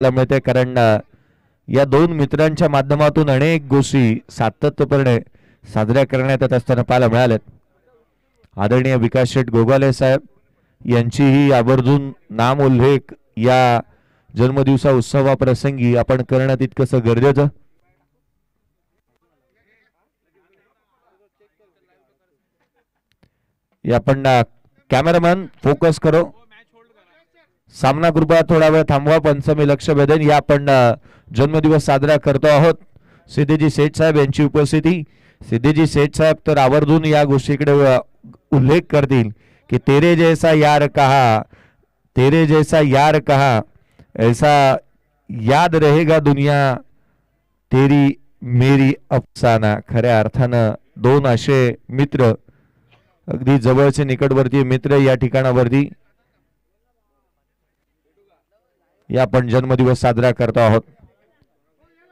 मिळते, कारण या दोन मित्रांच्या माध्यमातून अनेक गोष्टी सातत्यपूर्ण साजऱ्या करण्यात येत असताना पाहायला मिळाल्यात। आदरणीय विकास शेठ गोगाले साहेब यांचीही आवर्जून नाम उल्लेख या जन्मदिवसा उत्सवाप्रसंगी आपण करणं तितकंच गरजेचं। आपण कॅमेरामॅन फोकस करो, सामना कृपया थोडा वेळ थांबवा, पंचमी लक्ष वेधन या आपण जन्मदिवस साजरा करतो आहोत। सिद्धीजी सेठ साहेब यांची उपस्थिती, सिद्धीजी सेठ साहेब तर आवर्जून या गोष्टीकडे उल्लेख करतील की तेरे जैसा यार कहा, तेरे जैसा यार कहा, ऐसा याद रहेगा दुनिया तेरी मेरी अफसाना। खऱ्या अर्थानं दोन असे मित्र, अगदी जवळचे निकटवर्तीय मित्र या ठिकाणावरती या आपण जन्मदिवस साजरा करतो आहोत।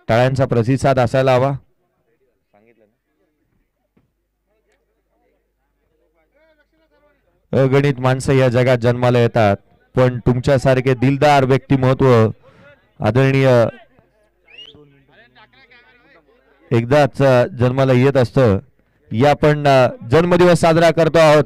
टाळ्यांचा प्रतिसाद असायला हवा। अगणित माणसं या जगात जन्माला येतात, पण तुमच्यासारखे दिलदार व्यक्तिमत्व आदरणीय एकदाच जन्माला येत असतं। या आपण जन्मदिवस साजरा करतो आहोत।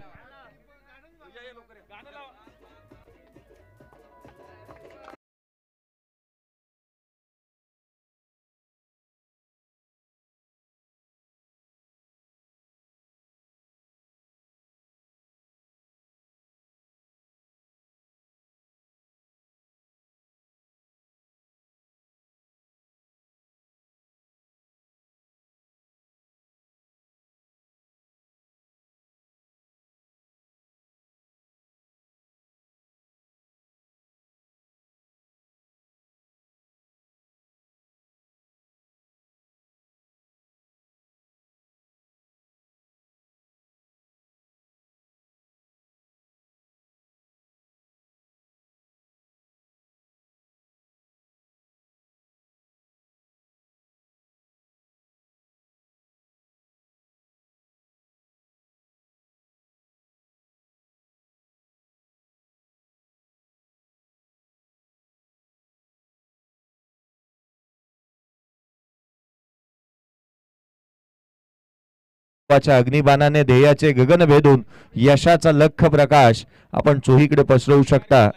अग्निबाणाने ध्येयाचे गगन भेदून यशाचा लख प्रकाश आपण चोहीकडे पसरवू शकता।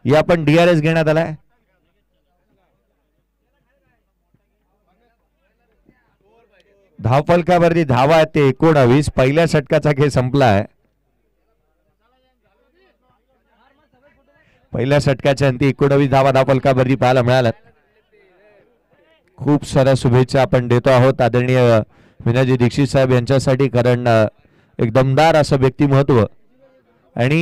या आपण DRS घेण्यात आलाय। धावफलकावरती धावा आहेत ते 19। पहिल्या षटकाचा खेळ संपलाय। पहिल्या षटकाच्या अंती 19 धावा धावफलकावरती पाहायला मिळाल्या। खूप साऱ्या शुभेच्छा आपण देतो आहोत आदरणीय विनयजी दीक्षित साहेब यांच्यासाठी, कारण एक दमदार असं व्यक्तिमत्व आणि